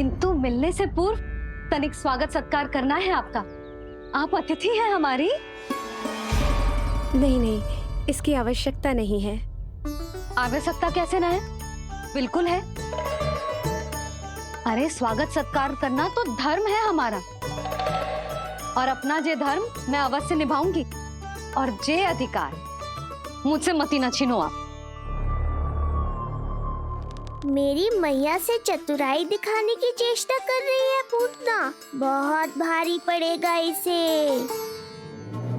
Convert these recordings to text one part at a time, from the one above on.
किंतु मिलने से पूर्व तनिक स्वागत सत्कार करना है आपका। आप अतिथि हैं हमारी। नहीं नहीं, इसकी आवश्यकता नहीं है। आवश्यकता कैसे ना है? बिल्कुल है। अरे स्वागत सत्कार करना तो धर्म है हमारा, और अपना जे धर्म मैं अवश्य निभाऊंगी, और जे अधिकार मुझसे मती न छीनो आप। मेरी मैया से चतुराई दिखाने की चेष्टा कर रही है पूतना। बहुत भारी पड़ेगा इसे।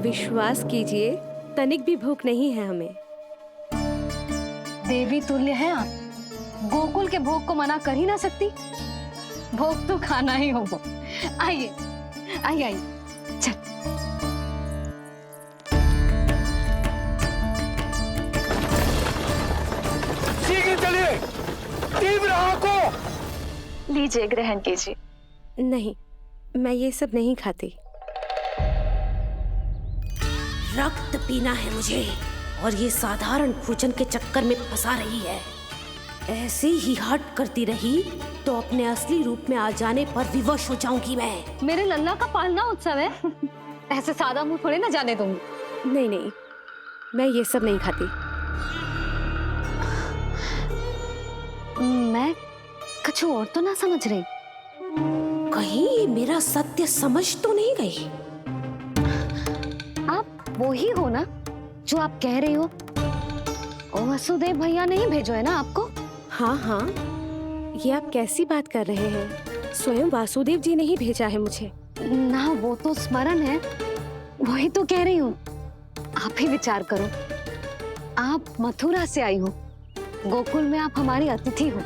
विश्वास कीजिए, तनिक भी भूख नहीं है हमें। देवी तुल्य है आप, गोकुल के भोग को मना कर ही ना सकती। भोग तो खाना ही होगा। आइए आइए आइए, चल। शीघ्र चलिए, तीव्र को लीजिए, ग्रहण कीजिए। नहीं, मैं ये सब नहीं खाती। रक्त पीना है मुझे, और ये साधारण भोजन के चक्कर में फंसा रही है। ऐसे ही हट करती रही तो अपने असली रूप में आ जाने पर विवश हो जाऊंगी मैं। मेरे लल्ला का पालना उत्सव है, ऐसे सादा मुंह थोड़े ना जाने दूंगी। नहीं नहीं, मैं ये सब नहीं खाती। मैं कुछ और तो ना समझ रही। कहीं ये मेरा सत्य समझ तो नहीं गई? आप वो ही हो ना जो आप कह रही हो? ओ वसुदेव भैया ने ही भेजो है ना आपको? हाँ हाँ, ये आप कैसी बात कर रहे हैं? स्वयं वासुदेव जी ने ही भेजा है मुझे। ना वो तो स्मरण है, वही तो कह रही हूँ। आप ही विचार करो, आप मथुरा से आई हो, गोकुल में आप हमारी अतिथि हो,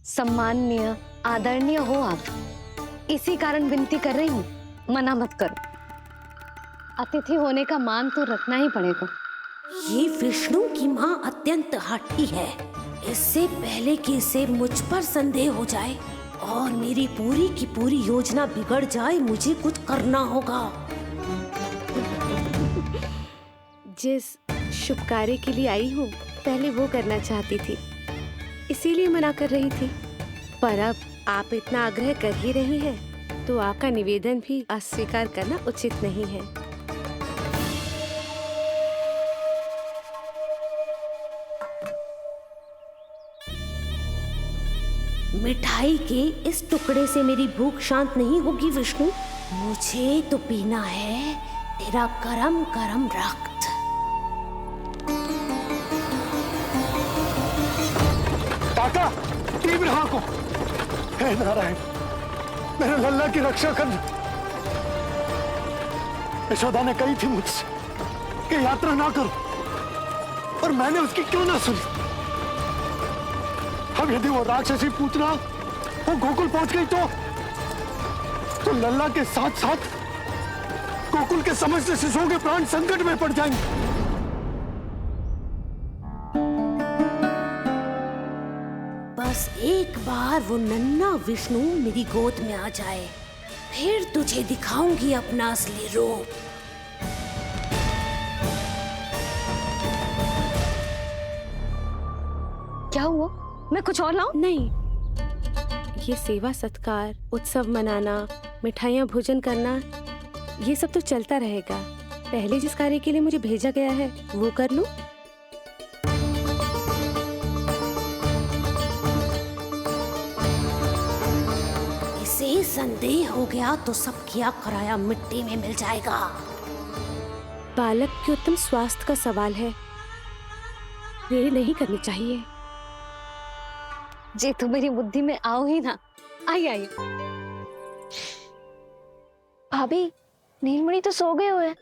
सम्माननीय आदरणीय हो आप। इसी कारण विनती कर रही हूँ, मना मत करो। अतिथि होने का मान तो रखना ही पड़ेगा। ये विष्णु की माँ अत्यंत हठी है। इससे पहले कि इसे मुझ पर संदेह हो जाए और मेरी पूरी की पूरी योजना बिगड़ जाए, मुझे कुछ करना होगा। जिस शुभ कार्य के लिए आई हूँ, पहले वो करना चाहती थी, इसीलिए मना कर रही थी। पर अब आप इतना आग्रह कर ही रही हैं, तो आपका निवेदन भी अस्वीकार करना उचित नहीं है। मिठाई के इस टुकड़े से मेरी भूख शांत नहीं होगी विष्णु। मुझे तो पीना है तेरा गरम गरम रक्त। काका, तीव्र को। हे नारायण, मेरे लल्ला की रक्षा कर। यशोदा ने कही थी मुझसे कि यात्रा ना करो, और मैंने उसकी क्यों ना सुनी। अब यदि वो राक्षसी पूतना वो गोकुल पहुंच गई तो लल्ला के साथ साथ गोकुल के समस्त शिशुओं के प्राण संकट में पड़ जाएंगे। बस एक बार वो नन्हा विष्णु मेरी गोद में आ जाए, फिर तुझे दिखाऊंगी अपना असली रूप। क्या हुआ? मैं कुछ और लाऊं? नहीं, ये सेवा सत्कार, उत्सव मनाना, मिठाइयाँ भोजन करना, ये सब तो चलता रहेगा। पहले जिस कार्य के लिए मुझे भेजा गया है वो कर लूं। इसे संदेह हो गया तो सब किया कराया मिट्टी में मिल जाएगा। बालक के उत्तम स्वास्थ्य का सवाल है, देरी नहीं करनी चाहिए। जी तो मेरी बुद्धि में आओ ही ना। आइए आइए। भाभी, नीलमणि तो सो गए हुए।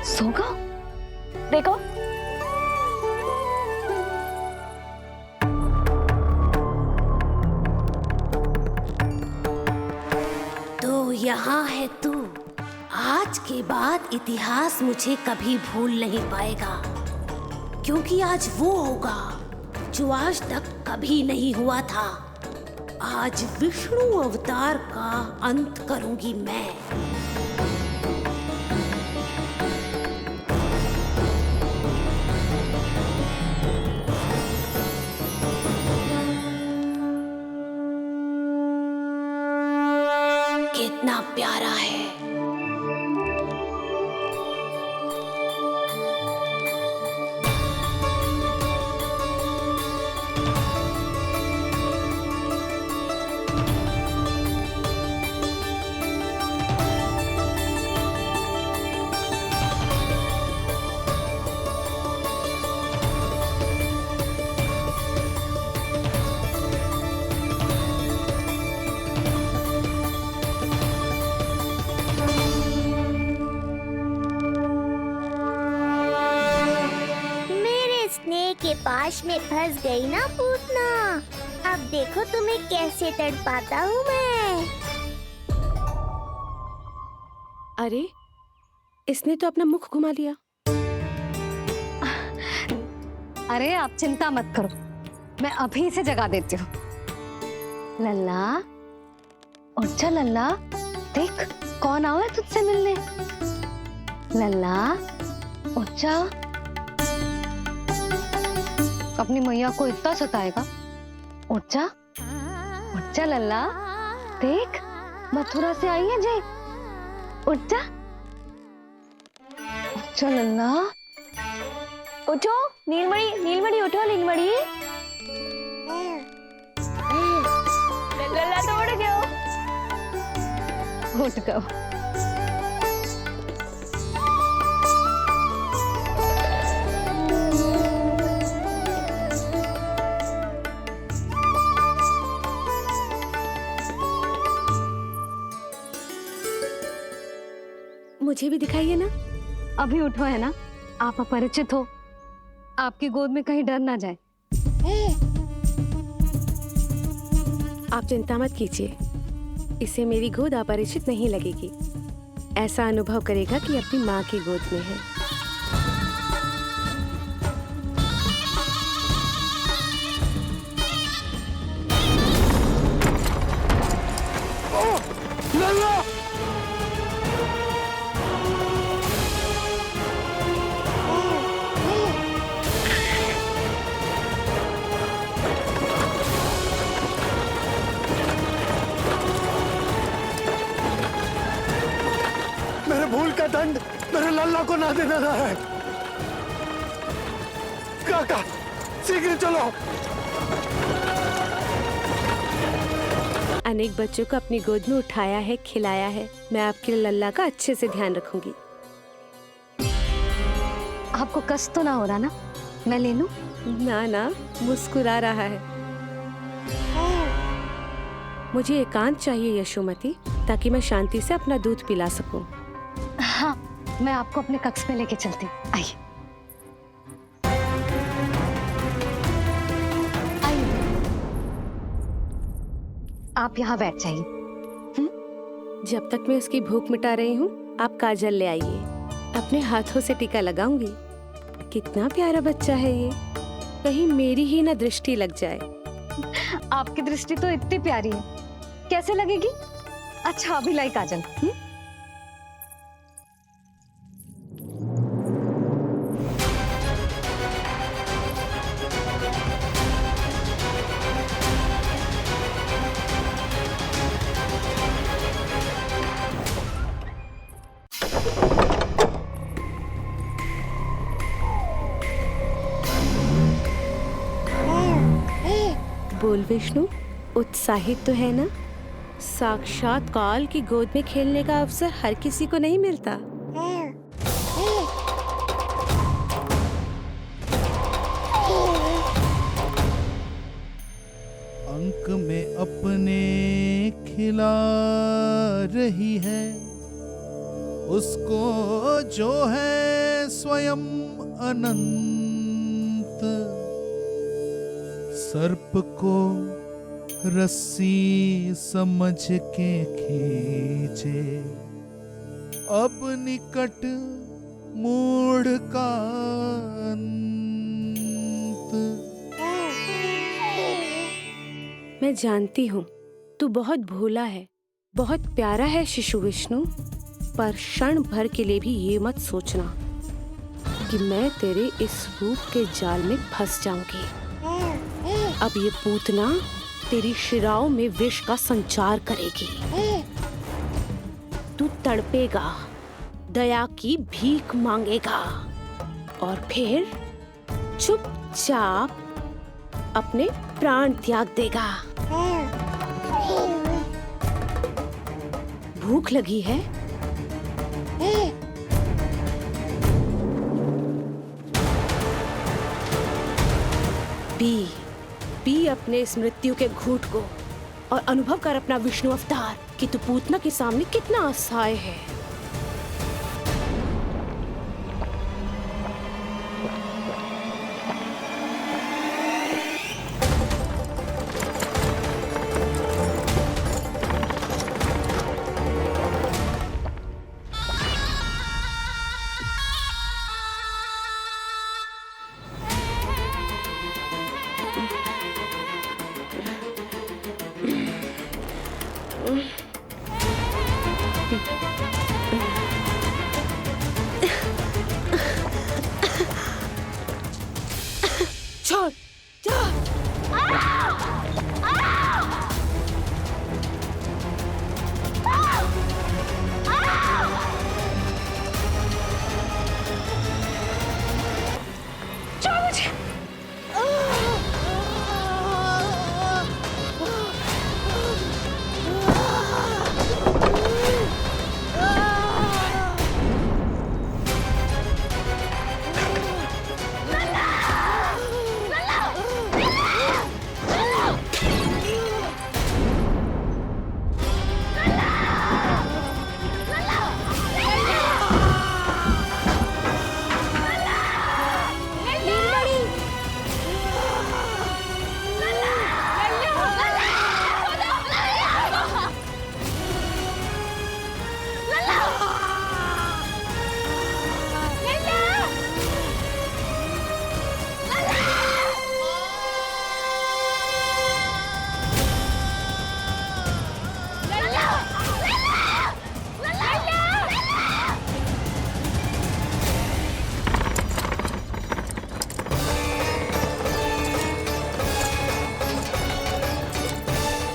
सो गो? देखो। तो यहाँ है तू। आज के बाद इतिहास मुझे कभी भूल नहीं पाएगा, क्योंकि आज वो होगा जो आज तक कभी नहीं हुआ था। आज विष्णु अवतार का अंत करूंगी मैं। लाश में फंस गई ना पूतना। अब देखो तुम्हें कैसे तड़पाता हूँ मैं। अरे, इसने तो अपना मुख घुमा लिया। अरे आप चिंता मत करो, मैं अभी इसे जगा देती हूँ। लल्ला, उठ जा लल्ला, देख कौन आया है तुझसे मिलने। लल्ला, उठ जा। अपनी मैया को इतना सताएगा, उठ जा लल्ला, देख मथुरा से आई है जय, उठ जा लल्ला। उठो नीलमणि, नीलमणि उठो नीलमणि। लल्ला तो उठ गयो, उठ गयो। मुझे भी दिखाइए ना। अभी उठो है ना, आप अपरिचित हो, आपकी गोद में कहीं डर ना जाए। आप चिंता मत कीजिए, इसे मेरी गोद अपरिचित नहीं लगेगी। ऐसा अनुभव करेगा कि अपनी माँ की गोद में है। लल्ला! मेरे भूल का दंड मेरे लल्ला को ना देना है। काका, शीघ्र चलो। अनेक बच्चों को अपनी गोद में उठाया है, खिलाया है। मैं आपके लल्ला का अच्छे से ध्यान रखूंगी। आपको कष्ट तो ना हो रहा ना, मैं ले लूं? ना ना, मुस्कुरा रहा है। मुझे एकांत चाहिए यशोमती, ताकि मैं शांति से अपना दूध पिला सकूं। हाँ, मैं आपको अपने कक्ष में लेके चलती हूँ, आइए। आप यहाँ बैठ जाइए। जब तक मैं उसकी भूख मिटा रही हूँ, आप काजल ले आइए। अपने हाथों से टीका लगाऊंगी। कितना प्यारा बच्चा है ये, कहीं मेरी ही ना दृष्टि लग जाए। आपकी दृष्टि तो इतनी प्यारी है, कैसे लगेगी? अच्छा अभी लाई काजल। बोल विष्णु, उत्साहित तो है ना? साक्षात काल की गोद में खेलने का अवसर हर किसी को नहीं मिलता। अंक में अपने खिला रही है, उसको जो है स्वयं अनंत। सर्प को रस्सी समझ के खींचे, अब निकट मूढ़ का अंत। मैं जानती हूँ तू बहुत भोला है, बहुत प्यारा है शिशु विष्णु, पर क्षण भर के लिए भी ये मत सोचना कि मैं तेरे इस रूप के जाल में फंस जाऊंगी। अब ये पूतना तेरी शिराओं में विष का संचार करेगी। तू तड़पेगा, दया की भीख मांगेगा और फिर चुपचाप अपने प्राण त्याग देगा। भूख लगी है? पी अपने इस मृत्यु के घूंट को और अनुभव कर अपना विष्णु अवतार कि तू पूतना के सामने कितना असहाय है। छोड़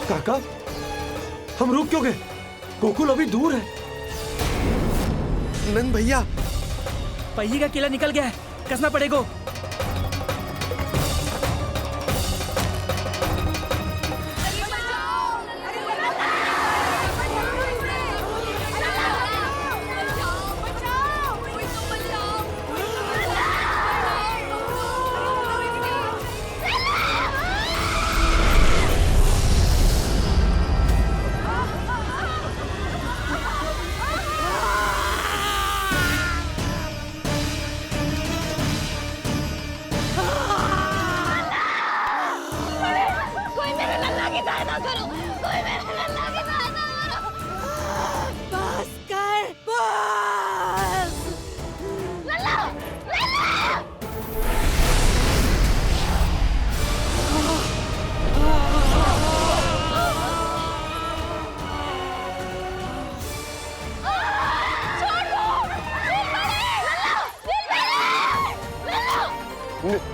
काका, हम रुक क्यों गए? गोकुल अभी दूर है। नंद भैया, पहिए का किला निकल गया है, कसना पड़ेगा।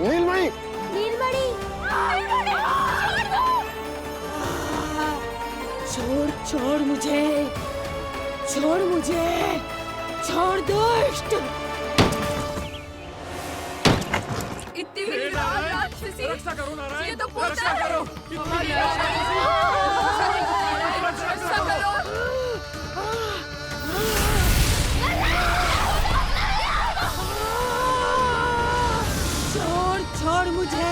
नीलमणि, नीलमणि, छोड़ छोड़ मुझे, छोड़ मुझे, छोड़ दुष्ट। इतनी भी राक्षसी, रक्षा करो नारायण, ये तो पूजा रक्षा है। करो। हमारी रक्षा करो। छोड़ छोड़ मुझे।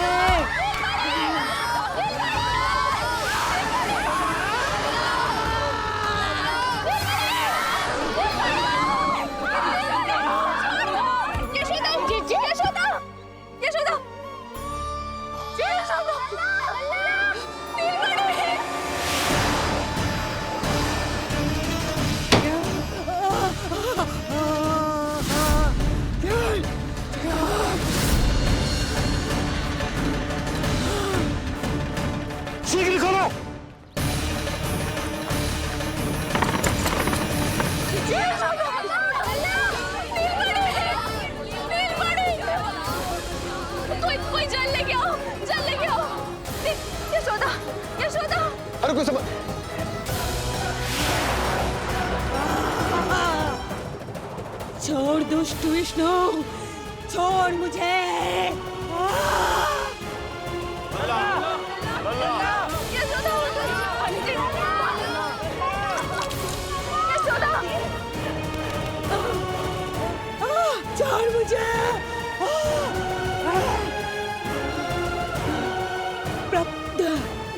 शीघ्र करो। कोई जल लेके आओ, जल लेके आओ। यशोदा, यशोदा। अरे कोई समझ। छोड़ दुष्ट विष्णु, छोड़ मुझे। छोड़ मुझे।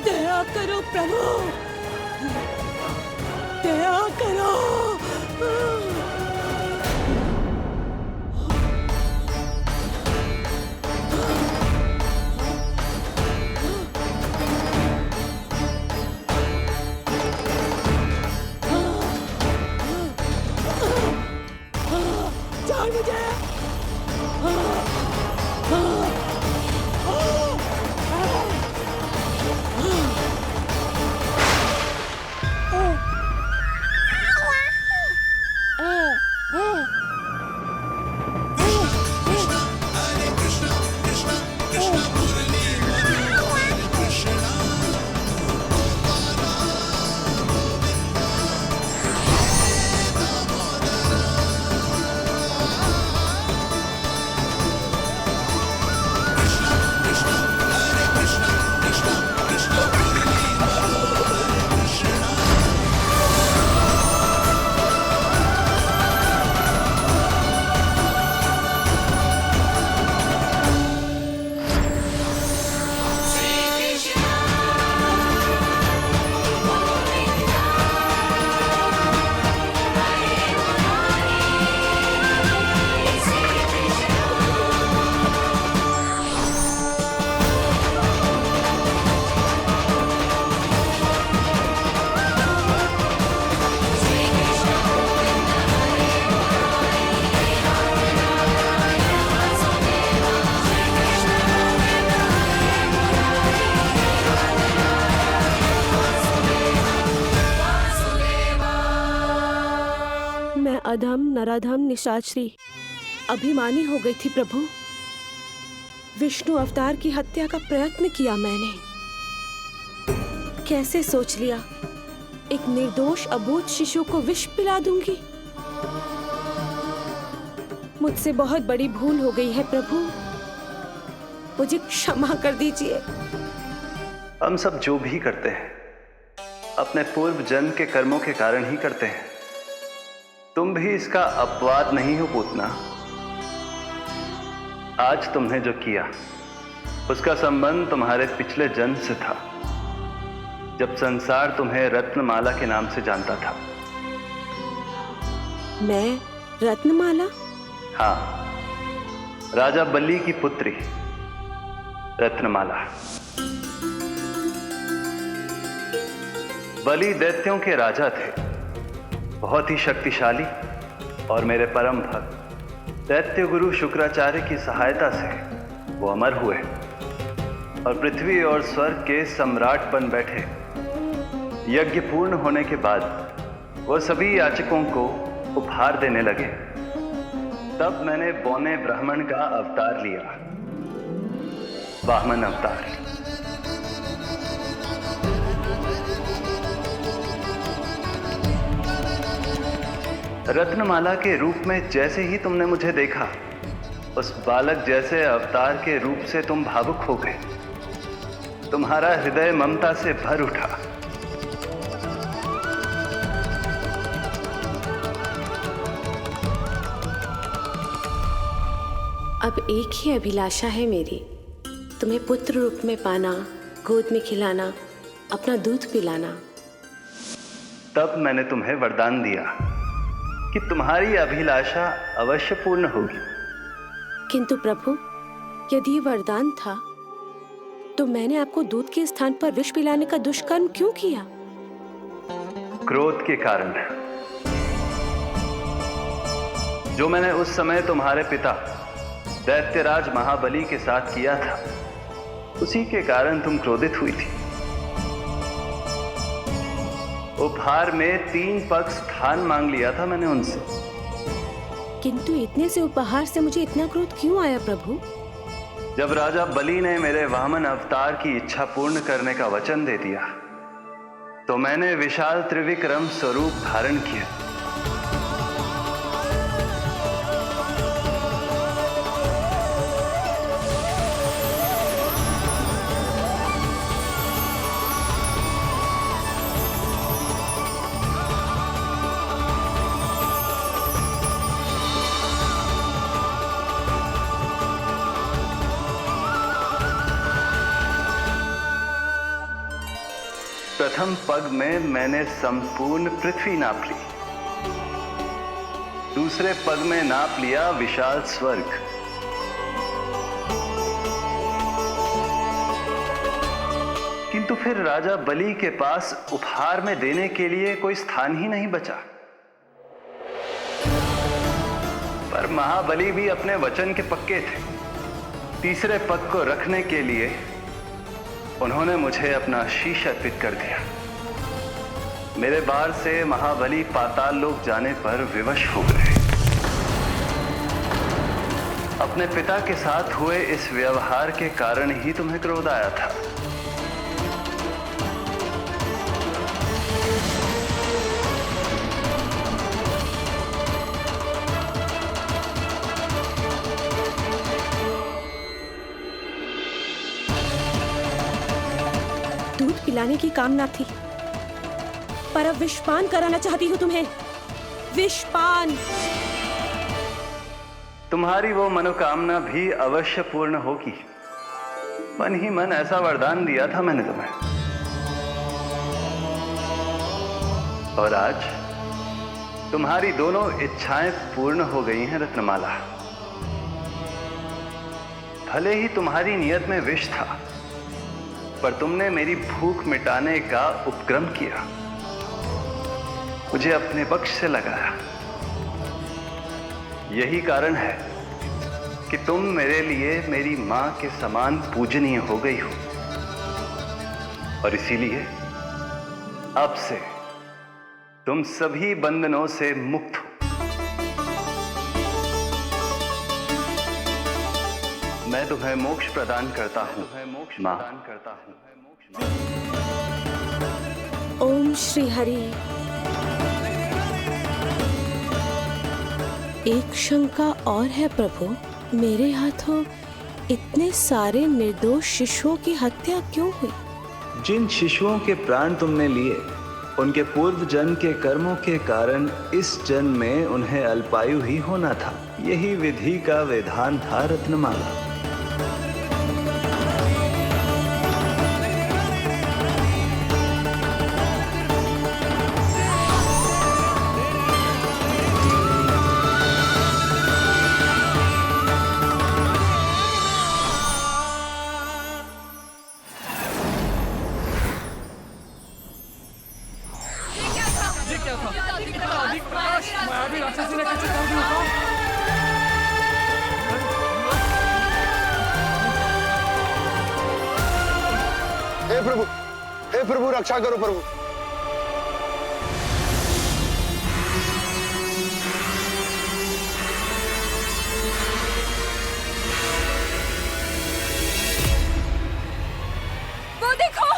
दया करो प्रभु, दया करो। छोड़ मुझे। अधम नराधम निशाचरी अभिमानी हो गई थी प्रभु। विष्णु अवतार की हत्या का प्रयत्न किया मैंने। कैसे सोच लिया एक निर्दोष अबोध शिशु को विष पिला दूंगी। मुझसे बहुत बड़ी भूल हो गई है प्रभु, मुझे क्षमा कर दीजिए। हम सब जो भी करते हैं अपने पूर्व जन्म के कर्मों के कारण ही करते हैं। तुम भी इसका अपवाद नहीं हो पूतना। आज तुमने जो किया उसका संबंध तुम्हारे पिछले जन्म से था, जब संसार तुम्हें रत्नमाला के नाम से जानता था। मैं रत्नमाला? हाँ, राजा बलि की पुत्री रत्नमाला। बलि दैत्यों के राजा थे, बहुत ही शक्तिशाली, और मेरे परम भक्त दैत्य गुरु शुक्राचार्य की सहायता से वो अमर हुए और पृथ्वी और स्वर्ग के सम्राट बन बैठे। यज्ञ पूर्ण होने के बाद वो सभी याचकों को उपहार देने लगे। तब मैंने बौने ब्राह्मण का अवतार लिया, वामन अवतार। रत्नमाला के रूप में जैसे ही तुमने मुझे देखा, उस बालक जैसे अवतार के रूप से तुम भावुक हो गए। तुम्हारा हृदय ममता से भर उठा। अब एक ही अभिलाषा है मेरी, तुम्हें पुत्र रूप में पाना, गोद में खिलाना, अपना दूध पिलाना। तब मैंने तुम्हें वरदान दिया कि तुम्हारी अभिलाषा अवश्य पूर्ण होगी। किंतु प्रभु, यदि ये वरदान था तो मैंने आपको दूध के स्थान पर विष पिलाने का दुष्कर्म क्यों किया? क्रोध के कारण, जो मैंने उस समय तुम्हारे पिता दैत्यराज महाबली के साथ किया था, उसी के कारण तुम क्रोधित हुई थी। उपहार में 3 पग स्थान मांग लिया था मैंने उनसे। किंतु इतने से उपहार से मुझे इतना क्रोध क्यों आया प्रभु? जब राजा बलि ने मेरे वामन अवतार की इच्छा पूर्ण करने का वचन दे दिया, तो मैंने विशाल त्रिविक्रम स्वरूप धारण किया। प्रथम पग में मैंने संपूर्ण पृथ्वी नाप ली, दूसरे पग में नाप लिया विशाल स्वर्ग, किंतु फिर राजा बलि के पास उपहार में देने के लिए कोई स्थान ही नहीं बचा। पर महाबली भी अपने वचन के पक्के थे। तीसरे पग को रखने के लिए उन्होंने मुझे अपना शीश अर्पित कर दिया। मेरे बार से महाबली पाताल लोक जाने पर विवश हो गए। अपने पिता के साथ हुए इस व्यवहार के कारण ही तुम्हें क्रोध आया था। दूध पिलाने की कामना थी, पर अब विषपान कराना चाहती हूँ तुम्हें। विषपान। तुम्हारी वो मनोकामना भी अवश्य पूर्ण होगी। मन ही मन ऐसा वरदान दिया था मैंने तुम्हें। और आज तुम्हारी दोनों इच्छाएं पूर्ण हो गई हैं रत्नमाला। भले ही तुम्हारी नियत में विष था, पर तुमने मेरी भूख मिटाने का उपक्रम किया, मुझे अपने पक्ष से लगाया। यही कारण है कि तुम मेरे लिए मेरी मां के समान पूजनीय हो गई हो। और इसीलिए अब से तुम सभी बंधनों से मुक्त हो। मैं तुम्हें मोक्ष प्रदान करता हूँ माँ। ओम श्री हरि। एक शंका और है प्रभु, मेरे हाथों इतने सारे निर्दोष शिशुओं की हत्या क्यों हुई? जिन शिशुओं के प्राण तुमने लिए उनके पूर्व जन्म के कर्मों के कारण इस जन्म में उन्हें अल्पायु ही होना था। यही विधि का विधान था रत्नमाला। हे प्रभु रक्षा करो प्रभु। वो देखो,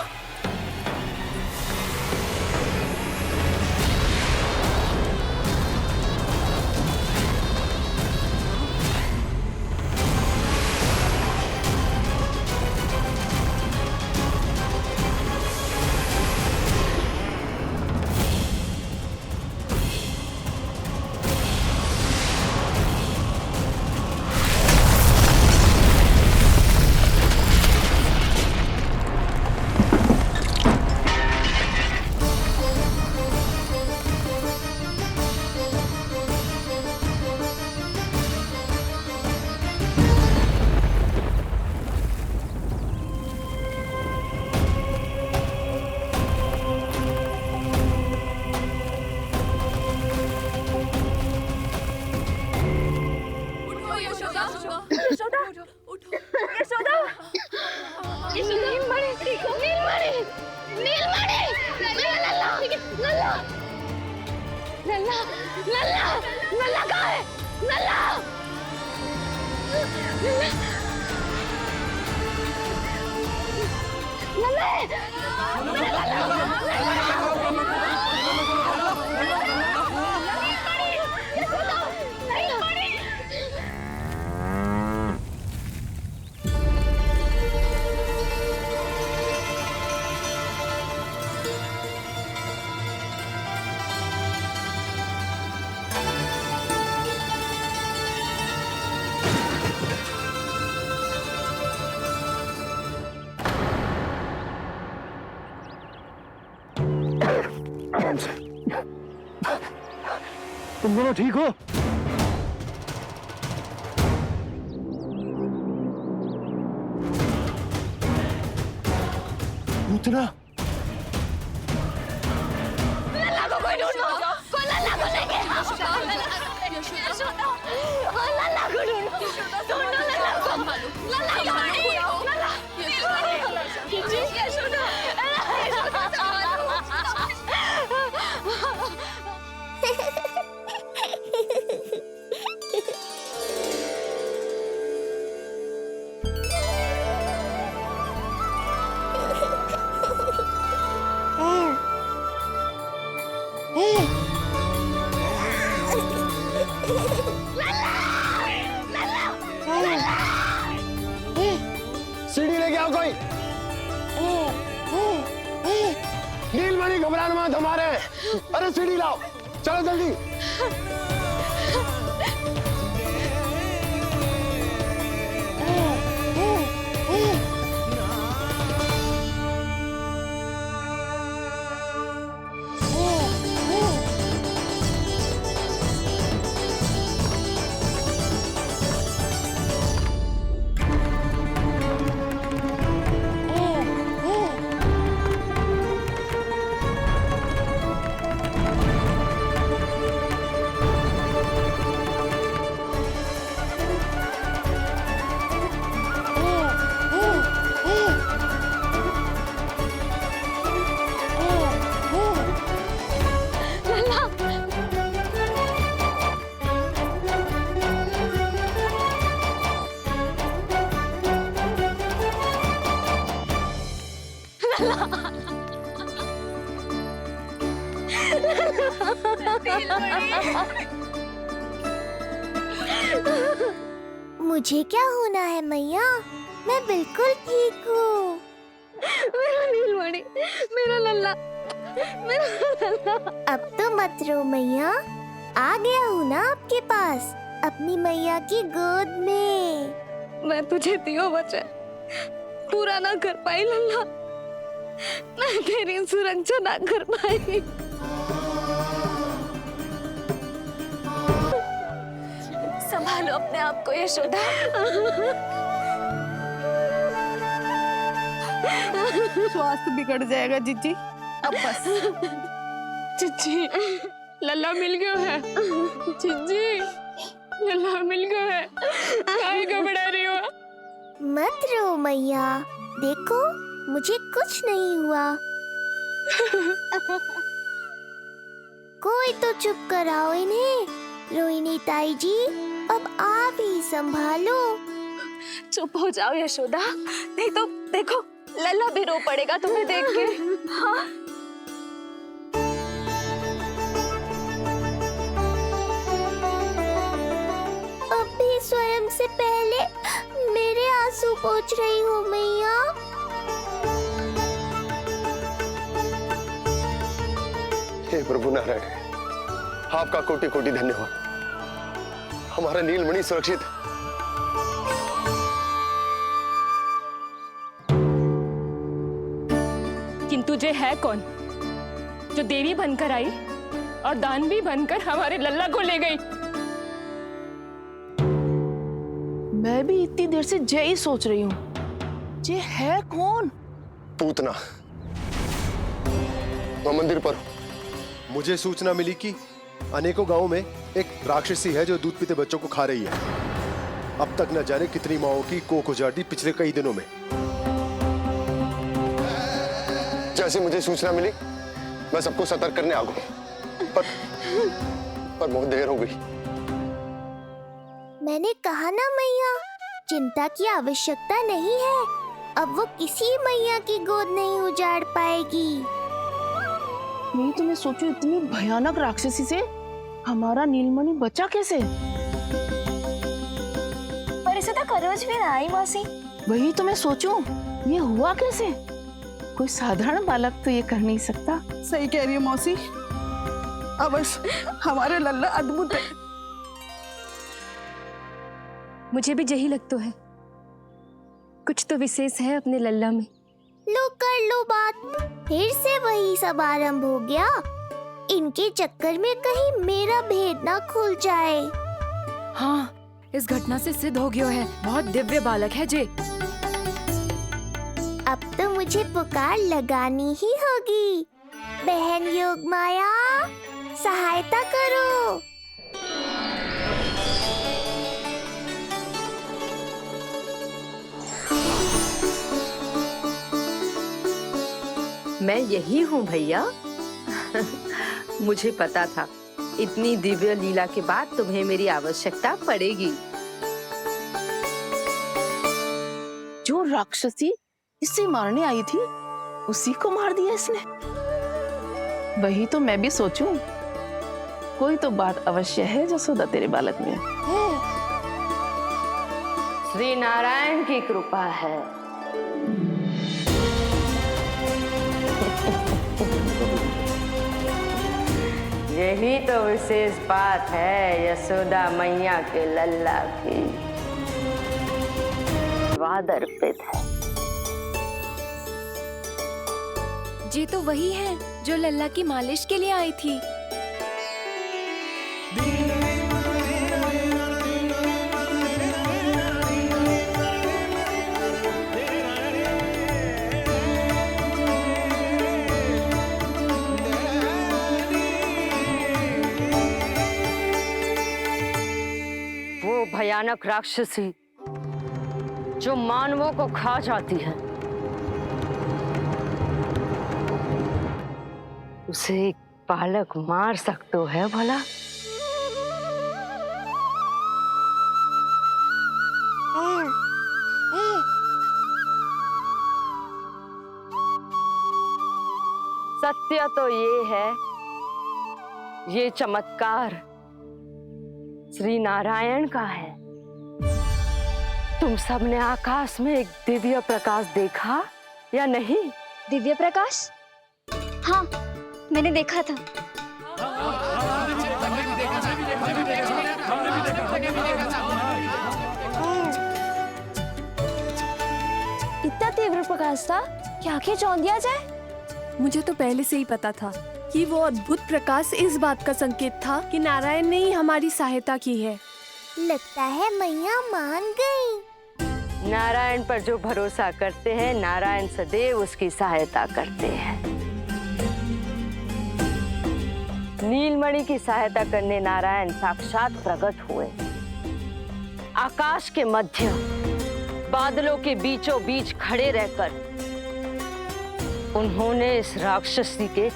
नल्ला कहाँ है? नल्ला! तुम दोनों ठीक हो? पूतना लल्ला को कोई ढूंढो, कोई लल्ला को लेके आओ। लल्ला को ढूंढो, ढूंढो लल्ला को। लल्ला कहाँ है? लल्ला, यशोदा, सीढ़ी लेके आओ कोई। नीलमणि घबराना मत, हमारे। अरे सीढ़ी लाओ, चलो जल्दी। मुझे क्या होना है मैया, मैं बिल्कुल ठीक हूँ। मेरा नीलमणि, मेरा लल्ला, मेरा लल्ला। अब तो मत रो मैया, आ गया हूँ ना आपके पास, अपनी मैया की गोद में। मैं तुझे दियो वचन पूरा ना कर पाई लल्ला, मैं तेरी सुरक्षा ना कर पाई। संभालो अपने आप को यशोदा। स्वास्थ्य बिगड़ जाएगा जीजी। अब बस। जीजी, लल्ला मिल गया है। जीजी, लल्ला मिल गया है। काहे घबरा रही हो? मत रो मैया, देखो मुझे कुछ नहीं हुआ। कोई तो चुप कराओ इन्हें। रोहिणी ताई जी, अब आप ही संभालो। चुप हो जाओ यशोदा, नहीं तो देखो लल्ला भी रो पड़ेगा तुम्हें देख के। हाँ? अब भी स्वयं से पहले मेरे आंसू पोंछ रही हो मैया। हे प्रभु नारायण, आपका कोटि कोटि धन्यवाद। हमारा नीलमणि सुरक्षित है। किंतु जे है कौन जो देवी बनकर आई और दानवी बनकर हमारे लल्ला को ले गई? मैं भी इतनी देर से जय ही सोच रही हूँ, जे है कौन? पूतना। तो मंदिर पर मुझे सूचना मिली कि अनेकों गांवों में एक राक्षसी है जो दूध पीते बच्चों को खा रही है। अब तक न जाने कितनी माओं की कोख उजाड़ दी पिछले कई दिनों में। जैसे मुझे सूचना मिली मैं सबको सतर्क करने आ गया, पर बहुत देर हो गई। मैंने कहा ना मैया, चिंता की आवश्यकता नहीं है। अब वो किसी मैया की गोद नहीं उजाड़ पाएगी। नहीं तो मैं सोचूं, इतनी भयानक राक्षसी से हमारा नीलमणि बचा कैसे? पर इसे तो करोज भी ना आई मौसी। वही तो मैं सोचूं, ये हुआ कैसे? कोई साधारण बालक तो ये कर नहीं सकता। सही कह रही है मौसी, अवश्य हमारे लल्ला अद्भुत है। मुझे भी यही लगता है, कुछ तो विशेष है अपने लल्ला में। लो कर लो बात, फिर से वही सब आरंभ हो गया। इनके चक्कर में कहीं मेरा भेद ना खुल जाए। हाँ, इस घटना से सिद्ध हो गया है, बहुत दिव्य बालक है जे। अब तो मुझे पुकार लगानी ही होगी। बहन योगमाया, सहायता करो। मैं यही हूँ भैया। मुझे पता था इतनी दिव्य लीला के बाद तुम्हें मेरी आवश्यकता पड़ेगी। जो राक्षसी इसे मारने आई थी, उसी को मार दिया इसने। वही तो मैं भी सोचूं, कोई तो बात अवश्य है जसोदा तेरे बालक में। श्री नारायण की कृपा है। यही तो विशेष बात है यशोदा मैया के लल्ला की। अर्पित है। जी तो वही है जो लल्ला की मालिश के लिए आई थी। वो भयानक राक्षसी जो मानवों को खा जाती है, उसे एक बालक मार सकते है भला? सत्य तो ये है, ये चमत्कार श्री नारायण का है। तुम सबने आकाश में एक दिव्य प्रकाश देखा या नहीं? दिव्य प्रकाश? हाँ, मैंने देखा था। इतना तीव्र प्रकाश था कि आंखें चौंधिया जाए। मुझे तो पहले से ही पता था कि वो अद्भुत प्रकाश इस बात का संकेत था कि नारायण ने ही हमारी सहायता की है। लगता है मैया मान गई। नारायण पर जो भरोसा करते हैं, नारायण सदैव उसकी सहायता करते हैं। नीलमणि की सहायता करने नारायण साक्षात प्रकट हुए। आकाश के मध्य बादलों के बीचों बीच खड़े रहकर उन्होंने इस राक्षसी के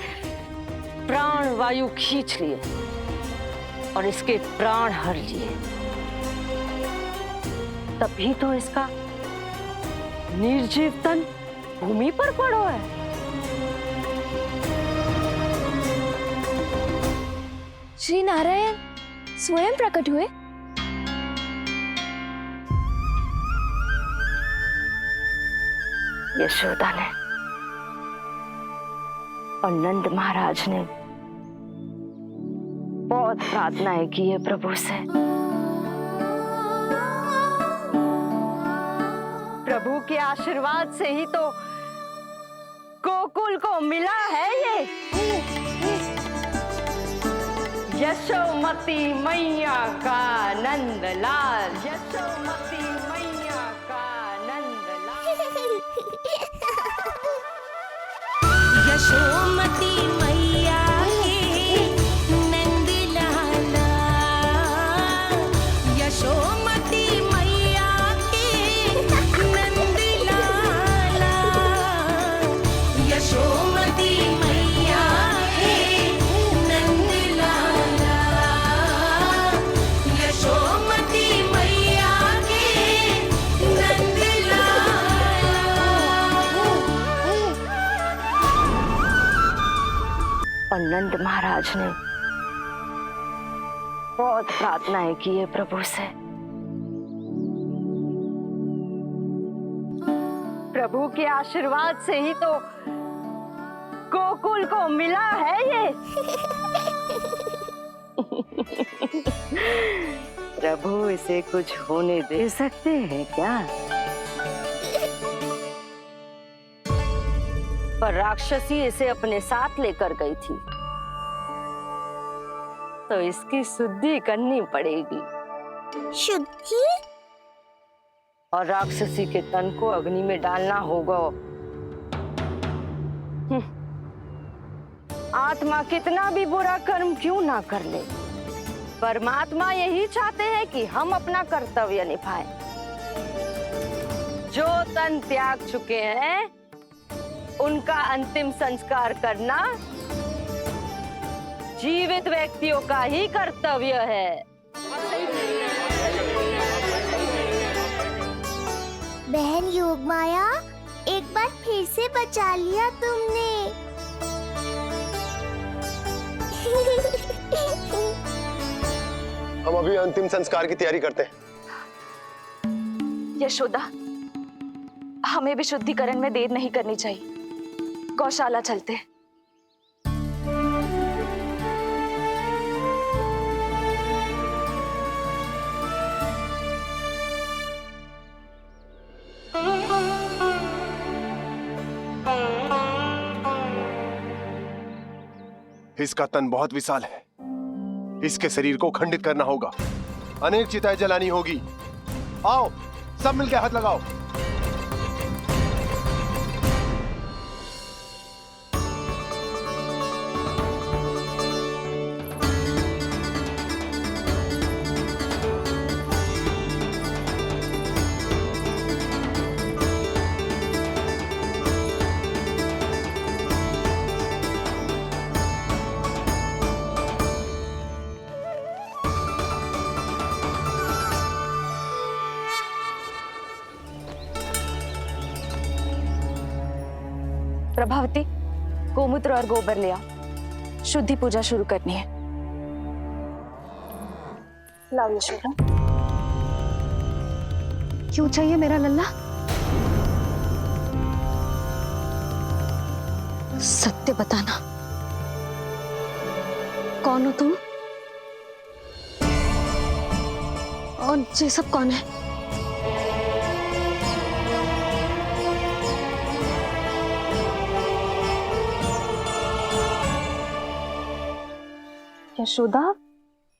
प्राण वायु खींच लिए और इसके प्राण हर लिए। तभी तो इसका निर्जीव तन भूमि पर पड़ो है। श्री नारायण स्वयं प्रकट हुए। यशोदा ने और नंद महाराज ने बहुत प्रार्थनाएं की है प्रभु से। प्रभु के आशीर्वाद से ही तो गोकुल को मिला है ये। यशोमती मैया का नंदलाल, यशोमती मैया का नंदलाल। यशोमती मैया के नंदलाला, यशोमती मैया के नंदलाला, यशोमती मैया के नंदलाला, यशोमती मैया के नंदलाला। और नंद महाराज ने बहुत प्रार्थनाएं की है प्रभु से। प्रभु के आशीर्वाद से ही तो गोकुल को मिला है ये। प्रभु इसे कुछ होने दे सकते हैं क्या? पर राक्षसी इसे अपने साथ लेकर गई थी, तो इसकी शुद्धि करनी पड़ेगी। शुद्धि? और राक्षसी के तन को अग्नि में डालना होगा। आत्मा कितना भी बुरा कर्म क्यों ना कर ले, परमात्मा यही चाहते हैं कि हम अपना कर्तव्य निभाएं। जो तन त्याग चुके हैं उनका अंतिम संस्कार करना जीवित व्यक्तियों का ही कर्तव्य है। बहन योगमाया, एक बार फिर से बचा लिया तुमने। हम अभी अंतिम संस्कार की तैयारी करते हैं। यशोदा, हमें भी शुद्धिकरण में देर नहीं करनी चाहिए। गौशाला चलते हैं। इसका तन बहुत विशाल है, इसके शरीर को खंडित करना होगा। अनेक चिताएं जलानी होगी। आओ सब मिलकर हाथ लगाओ। प्रभावती, गोमूत्र और गोबर ले आओ, शुद्धि पूजा शुरू करनी है। लाओ यशोदा। क्यों चाहिए मेरा लल्ला? सत्य बताना, कौन हो तुम और ये सब कौन है? यशोदा,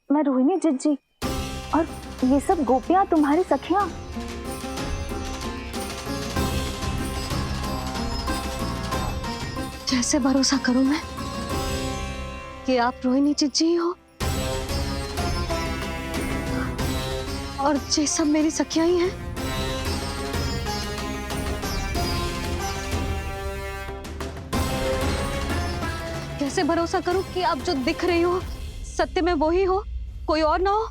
मैं रोहिणी जिज्जी और ये सब गोपियां तुम्हारी सखियां। कैसे भरोसा करूं मैं कि आप रोहिणी जिज्जी हो और ये सब मेरी सखियां ही हैं? कैसे भरोसा करूं कि आप जो दिख रही हो सत्य में वो ही हो, कोई और ना हो?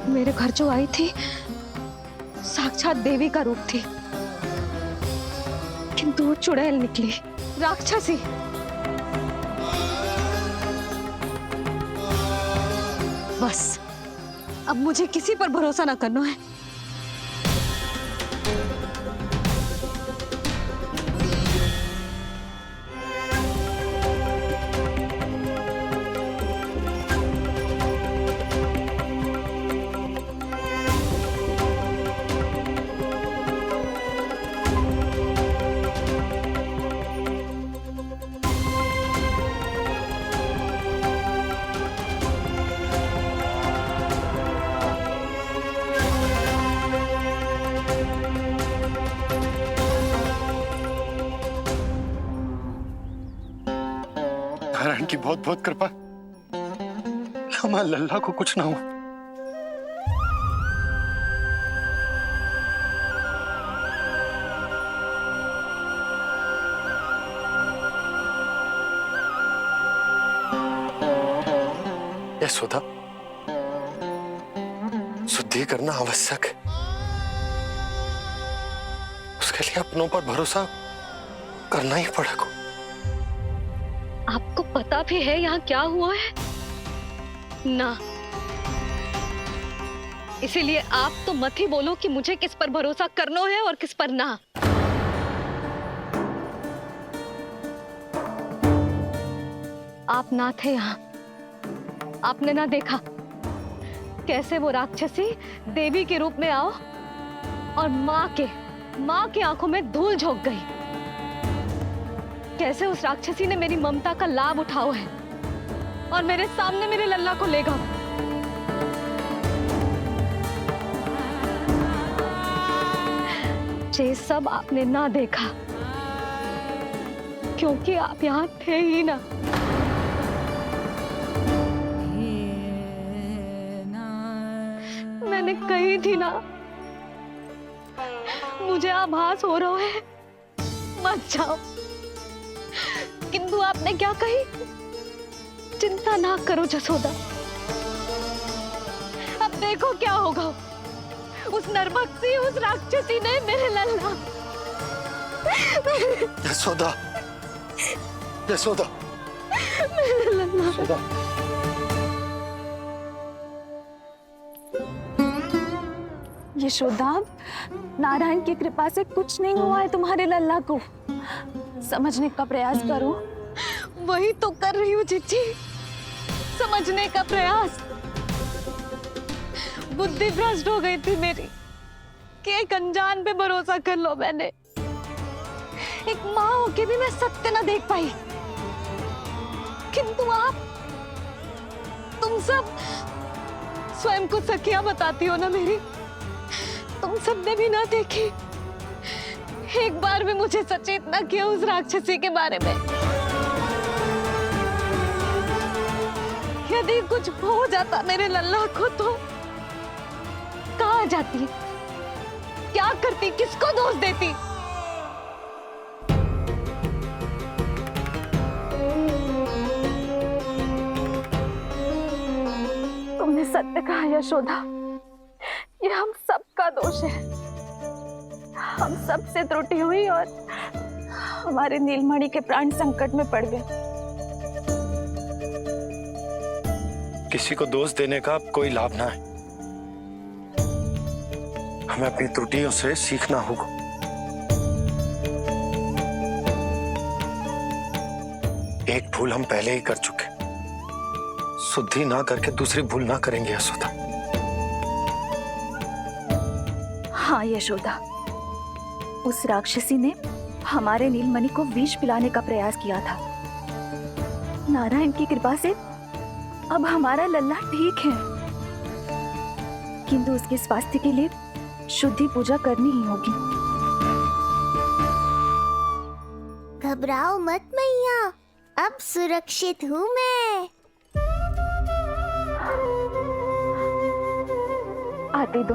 मेरे घर जो आई थी साक्षात देवी का रूप थी, किंतु वो चुड़ैल निकली, राक्षसी। बस अब मुझे किसी पर भरोसा ना करना है। नारायण की बहुत बहुत कृपा कि हमारे लल्ला को कुछ ना हो। यशोदा, शुद्धि करना आवश्यक है, उसके लिए अपनों पर भरोसा करना ही पड़ेगा। आपको पता भी है यहाँ क्या हुआ है ना? इसीलिए आप तो मत ही बोलो कि मुझे किस पर भरोसा करना है और किस पर ना। आप ना थे यहाँ, आपने ना देखा कैसे वो राक्षसी देवी के रूप में आओ और माँ के आंखों में धूल झोंक गई। कैसे उस राक्षसी ने मेरी ममता का लाभ उठाया है और मेरे सामने मेरे लल्ला को ले गया। ये सब आपने ना देखा क्योंकि आप यहाँ थे ही ना। मैंने कही थी ना, मुझे आभास हो रहा है, मत जाओ। किंतु आपने क्या कही? चिंता ना करो जसोदा, अब देखो क्या होगा। उस नरभक्षी, उस राक्षसी ने मेरे लल्ला। यशोदा, यशोदा, मेरे लल्ला। यशोदा। यशोदा, नारायण की कृपा से कुछ नहीं हुआ है तुम्हारे लल्ला को। समझने का प्रयास करो। वही तो कर रही हूँ चिच्ची, समझने का प्रयास। बुद्धि भ्रष्ट हो गई थी मेरी कि एक अनजान पे भरोसा कर लो मैंने। एक माँ होके भी मैं सत्य ना देख पाई, किंतु आप, तुम सब स्वयं को सखियां बताती हो ना मेरी, तुम सबने भी ना देखी। एक बार भी मुझे सचेत ना किया उस राक्षसी के बारे में। यदि कुछ हो जाता मेरे लल्ला को तो कहाँ जाती, क्या करती, किसको दोष देती? तुमने सत्य कहा यशोदा, ये हम सबका दोष है। हम सब से त्रुटि हुई और हमारे नीलमणि के प्राण संकट में पड़ गए। किसी को दोष देने का कोई लाभ ना है। हमें अपनी त्रुटियों से सीखना होगा। एक भूल हम पहले ही कर चुके, शुद्धि ना करके दूसरी भूल ना करेंगे यशोदा। हाँ यशोदा, उस राक्षसी ने हमारे नीलमणि को विष पिलाने का प्रयास किया था। नारायण की कृपा से अब हमारा लल्ला ठीक है, किंतु उसके स्वास्थ्य के लिए शुद्धि पूजा करनी ही होगी। घबराओ मत मैया, अब सुरक्षित हूँ मैं। आते दो।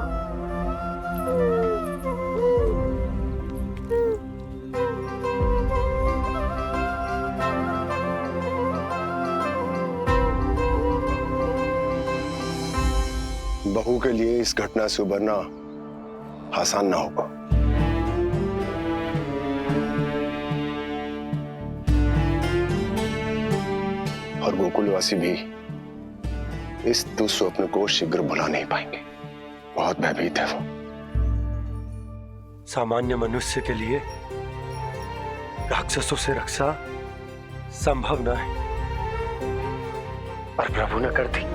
बहू के लिए इस घटना से उबरना आसान ना होगा। और गोकुलवासी भी इस दुस्वप्न को शीघ्र भुला नहीं पाएंगे। बहुत भयभीत है वो। सामान्य मनुष्य के लिए राक्षसों से रक्षा संभव न है, पर प्रभु ने कर दी।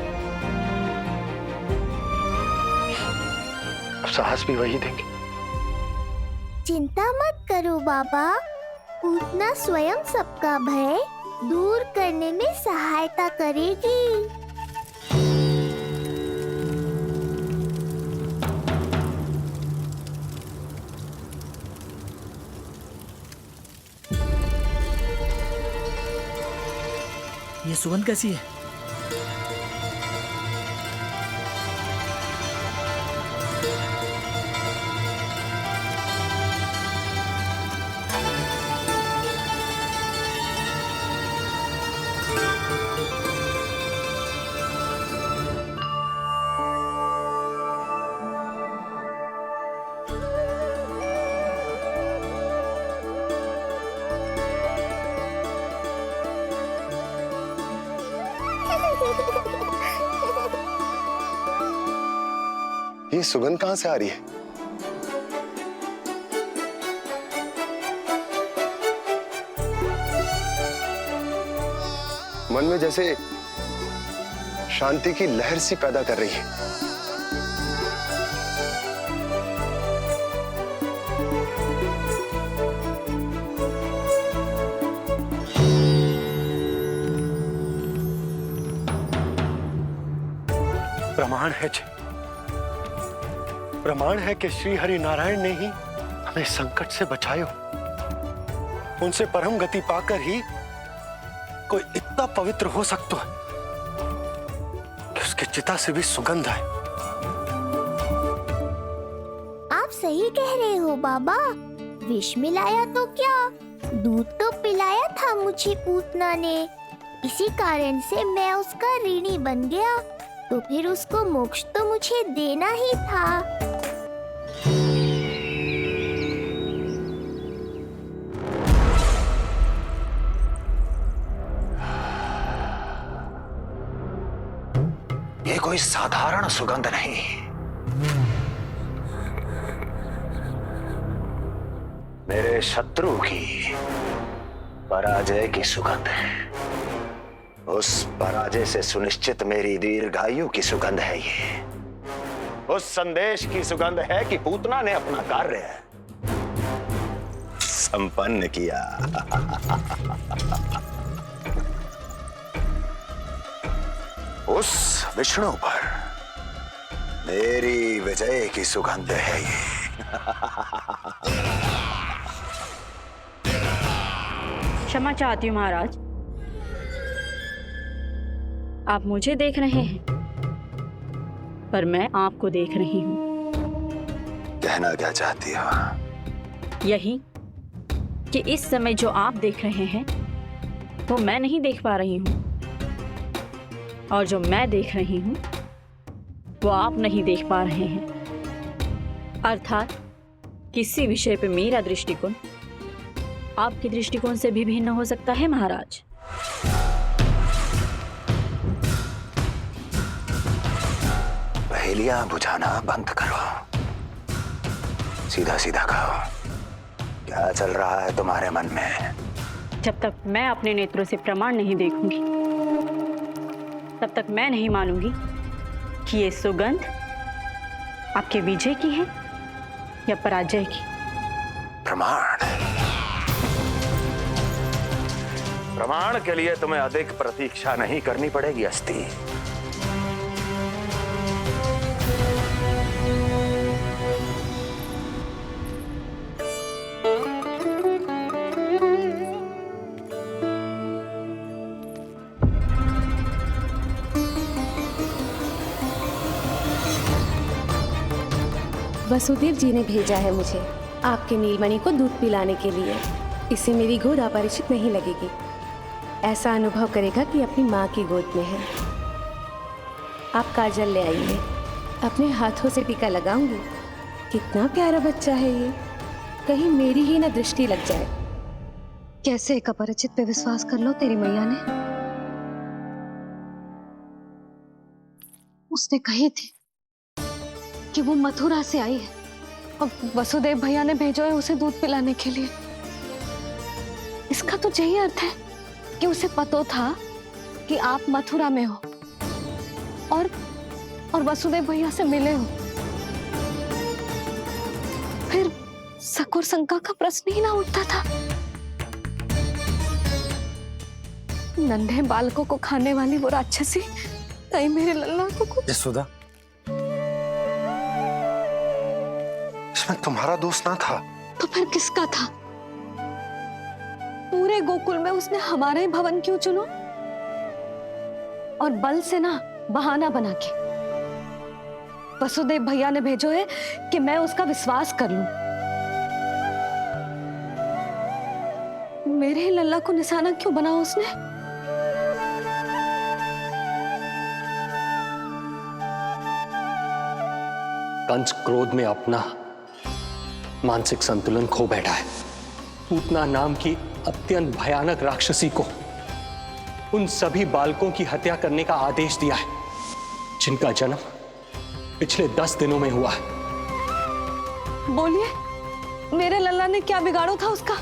अब साहस भी वही देंगे। चिंता मत करो बाबा, पूतना स्वयं सबका भय दूर करने में सहायता करेगी। ये सुगंध कैसी है? ये सुगंध कहां से आ रही है? मन में जैसे शांति की लहर सी पैदा कर रही है। प्रमाण है जी, प्रमाण है कि श्री हरि नारायण ने ही हमें संकट से बचायो। उनसे परम गति पाकर ही कोई इतना पवित्र हो सकता है कि उसके चिता से भी सुगंध आए। आप सही कह रहे हो बाबा, विष मिलाया तो क्या, दूध तो पिलाया था मुझे पूतना ने। इसी कारण से मैं उसका ऋणी बन गया, तो फिर उसको मोक्ष तो मुझे देना ही था। ये कोई साधारण सुगंध नहीं, मेरे शत्रु की पराजय की सुगंध है। उस पराजय से सुनिश्चित मेरी दीर्घायु की सुगंध है ये। उस संदेश की सुगंध है कि पूतना ने अपना कार्य संपन्न किया। उस विष्णु पर मेरी विजय की सुगंध है ये। क्षमा चाहती हूँ महाराज, आप मुझे देख रहे हैं पर मैं आपको देख रही हूँ। कहना क्या चाहती हो? यही कि इस समय जो आप देख रहे हैं वो मैं नहीं देख पा रही हूँ, और जो मैं देख रही हूँ वो आप नहीं देख पा रहे हैं। अर्थात किसी विषय पे मेरा दृष्टिकोण आपके दृष्टिकोण से भी भिन्न हो सकता है महाराज। पहेलियां बुझाना बंद करो, सीधा सीधा कहो, क्या चल रहा है तुम्हारे मन में? जब तक मैं अपने नेत्रों से प्रमाण नहीं देखूंगी तब तक मैं नहीं मानूंगी कि ये सुगंध आपके विजय की है या पराजय की। प्रमाण के लिए तुम्हें अधिक प्रतीक्षा नहीं करनी पड़ेगी अस्ति। वसुदेव जी ने भेजा है मुझे आपके नीलमणि को दूध पिलाने के लिए। इसे मेरी गोद अपरिचित नहीं लगेगी, ऐसा अनुभव करेगा कि अपनी माँ की गोद में है। आप काजल ले आइए, अपने हाथों से टीका लगाऊंगी। कितना प्यारा बच्चा है ये, कहीं मेरी ही ना दृष्टि लग जाए। कैसे एक अपरिचित पे विश्वास कर लो तेरी मैया ने? उसने कही थी कि वो मथुरा से आई है और वसुदेव भैया ने भेजा है उसे दूध पिलाने के लिए। इसका तो यही अर्थ है कि उसे पता था कि आप मथुरा में हो और वसुदेव भैया से मिले हो। फिर शक और शंका का प्रश्न ही ना उठता था। नन्हे बालकों को खाने वाली वो राक्षसी कहीं मेरे लल्ला को कुछ। यशोदा, इसमें तुम्हारा दोष ना था। तो फिर किसका था? पूरे गोकुल में उसने हमारा ही भवन क्यों चुना? और बल से ना बहाना बना के वसुदेव भैया ने भेजो है कि मैं उसका विश्वास कर लूं। मेरे ही लल्ला को निशाना क्यों बनाया उसने? कंस क्रोध में अपना मानसिक संतुलन खो बैठा है। पूतना नाम की अत्यंत भयानक राक्षसी को उन सभी बालकों की हत्या करने का आदेश दिया है जिनका जन्म पिछले 10 दिनों में हुआ है। बोलिए, मेरे लल्ला ने क्या बिगाड़ो था उसका?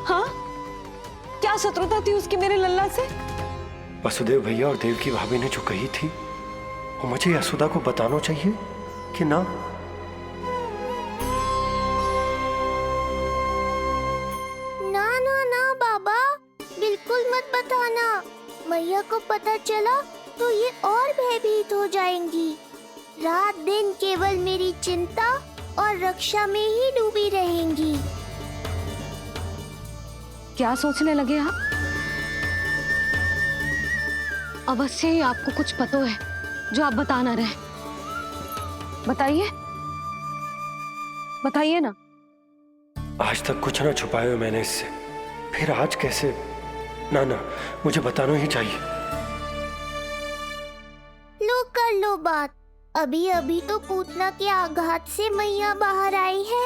हाँ, क्या शत्रुता थी उसकी मेरे लल्ला से? वसुदेव भैया और देवकी भाभी ने जो कही थी वो मुझे यशोदा को बताना चाहिए कि ना? मैया को पता चला तो ये और भयभीत हो जाएंगी। रात दिन केवल मेरी चिंता और रक्षा में ही डूबी रहेंगी। क्या सोचने लगे आप? अवश्य ही आपको कुछ पता है जो आप बता ना रहे। बताइए, बताइए ना। आज तक कुछ ना छुपाया है मैंने इससे, फिर आज कैसे? ना, मुझे बताना ही चाहिए। लो कर लो बात। अभी अभी तो पूतना के आघात से मैया बाहर आई है,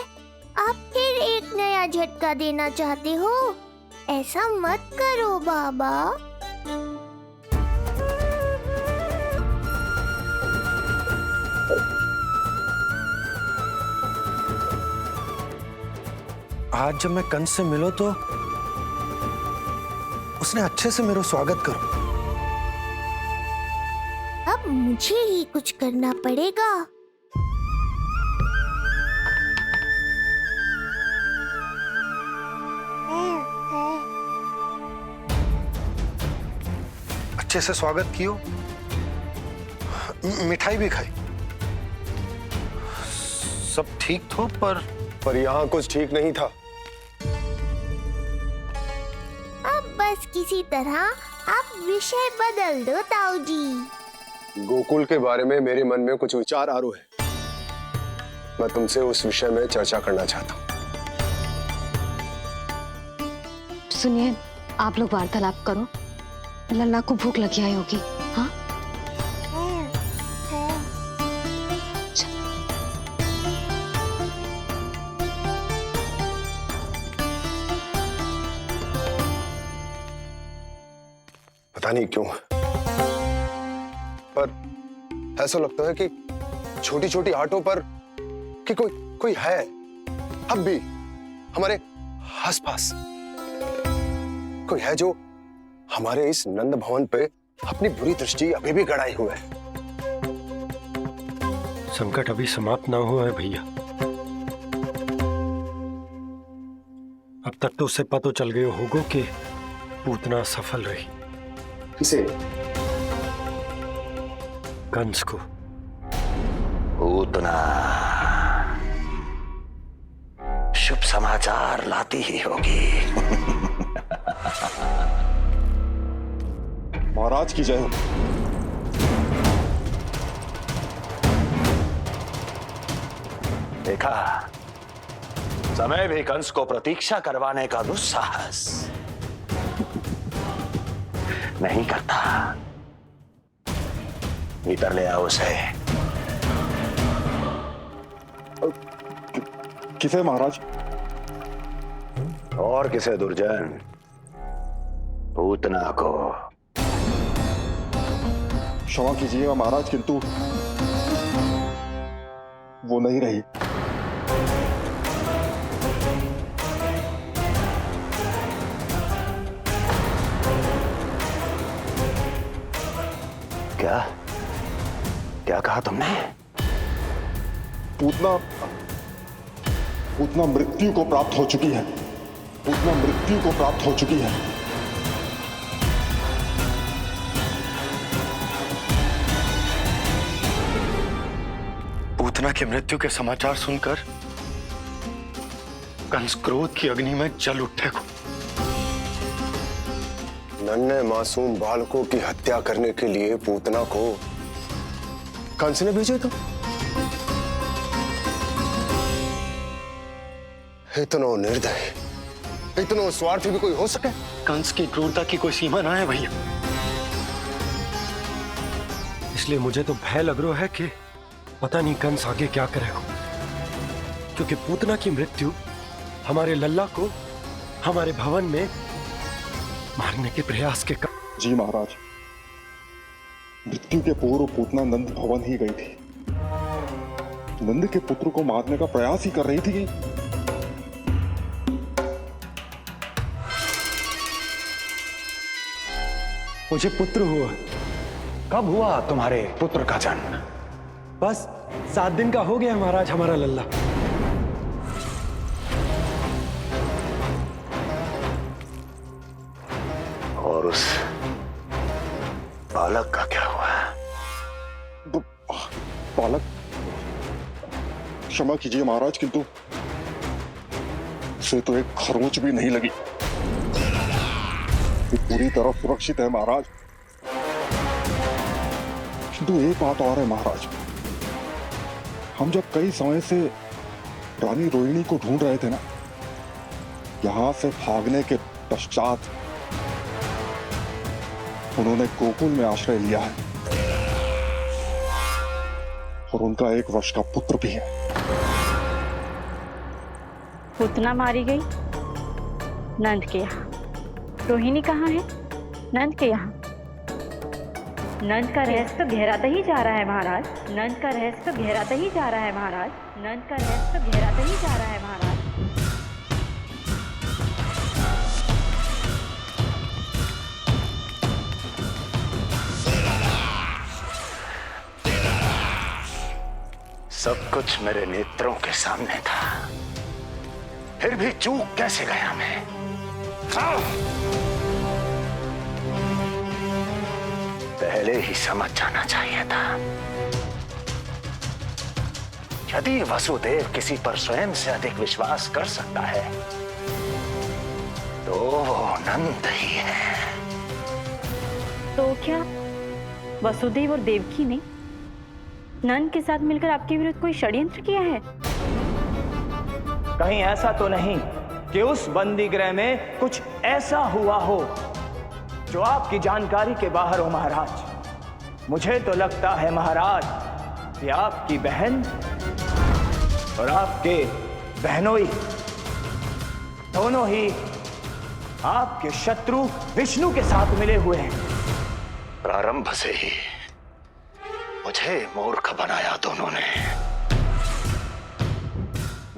आप फिर एक नया झटका देना चाहते हो? ऐसा मत करो बाबा। आज जब मैं कंस से मिलो तो उसने अच्छे से मेरा स्वागत करो। अब मुझे ही कुछ करना पड़ेगा। अच्छे से स्वागत कियो, मिठाई भी खाई, सब ठीक तो, पर यहाँ कुछ ठीक नहीं था। बस किसी तरह आप विषय बदल दो ताऊ जी। गोकुल के बारे में मेरे मन में कुछ विचार आ रहे हैं। मैं तुमसे उस विषय में चर्चा करना चाहता हूँ। सुनिए, आप लोग वार्तालाप करो। लल्ला को भूख लगी आई होगी। हाँ, पता नहीं क्यों, पर ऐसा लगता है कि छोटी छोटी आटों पर कि कोई है अब भी हमारे आसपास। कोई है जो हमारे इस नंद भवन पे अपनी बुरी दृष्टि अभी भी गड़ाए हुए है। संकट अभी समाप्त ना हुआ है भैया। अब तक तो उससे पता चल गया होगा कि पूतना सफल रही। किसे? कंस को। पूतना शुभ समाचार लाती ही होगी। महाराज की जय हो। देखा, समय भी कंस को प्रतीक्षा करवाने का दुस्साहस नहीं करता। भीतर ले आओ उसे। किसे महाराज? और किसे दुर्जन? पूतना को। क्षमा कीजिएगा महाराज, किंतु वो नहीं रही। क्या क्या कहा तुमने? पूतना मृत्यु को प्राप्त हो चुकी है। पूतना मृत्यु को प्राप्त हो चुकी है। पूतना की मृत्यु के समाचार सुनकर कंस क्रोध की अग्नि में जल उठे को। नन्हे मासूम बालकों की हत्या करने के लिए पूतना को कंस ने भेजा था। इतना निर्दय, इतना स्वार्थी भी कोई हो सके? कंस की क्रूरता की कोई सीमा ना है भैया। इसलिए मुझे तो भय लग रहा है कि पता नहीं कंस आगे क्या करेगा, क्योंकि पूतना की मृत्यु हमारे लल्ला को हमारे भवन में मारने के प्रयास के जी महाराज, मृत्यु के पूर्व पूतना नंद भवन ही गई थी। नंद के पुत्र को मारने का प्रयास ही कर रही थी। मुझे पुत्र हुआ। कब हुआ तुम्हारे पुत्र का जन्म? बस 7 दिन का हो गया महाराज हमारा लल्ला। और उस बालक का क्या हुआ? बालक? क्षमा कीजिए महाराज, किंतु उसे तो एक खरोंच भी नहीं लगी। पूरी तरह सुरक्षित है महाराज। किंतु एक बात और है महाराज, हम जब कई समय से रानी रोहिणी को ढूंढ रहे थे ना, यहां से भागने के पश्चात उन्होंने गोकुल में आश्रय लिया है और उनका 1 वर्ष का पुत्र भी है। पूतना मारी गई नंद के यहाँ। रोहिणी कहाँ है? नंद के यहाँ। नंद का रहस्य तो गहराता ही जा रहा है महाराज। नंद का रहस्य तो गहराता ही जा रहा है महाराज। नंद का रहस्य तो गहराता ही जा रहा है महाराज। सब कुछ मेरे नेत्रों के सामने था, फिर भी चूक कैसे गया मैं? पहले ही समझ जाना चाहिए था। यदि वसुदेव किसी पर स्वयं से अधिक विश्वास कर सकता है तो वो नंद ही है। तो क्या वसुदेव और देवकी ने नंद के साथ मिलकर आपके विरुद्ध कोई षड्यंत्र किया है? कहीं ऐसा तो नहीं कि उस बंदी गृह में कुछ ऐसा हुआ हो जो आपकी जानकारी के बाहर हो महाराज। मुझे तो लगता है महाराज कि आपकी बहन और आपके बहनोई दोनों ही आपके शत्रु विष्णु के साथ मिले हुए हैं। प्रारंभ से ही मुझे मूर्ख बनाया दोनों ने।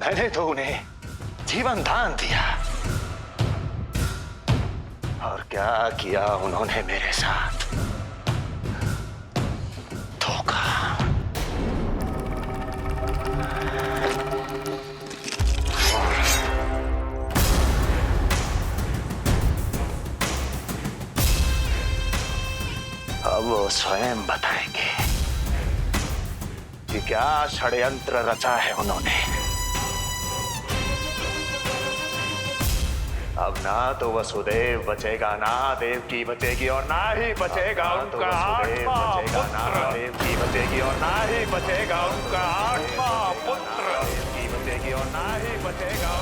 मैंने तो उन्हें जीवन दान दिया, और क्या किया उन्होंने मेरे साथ? धोखा। अब वो स्वयं बताएंगे कि क्या षड्यंत्र रचा है उन्होंने। अब ना तो वसुदेव बचेगा, ना देवकी बचेगी, और ना ही बचेगा उनका आठवां पुत्र। ना देवकी बचेगी और ना ही बचेगा उनका आठवां पुत्र। देवकी बचेगी और ना ही बचेगा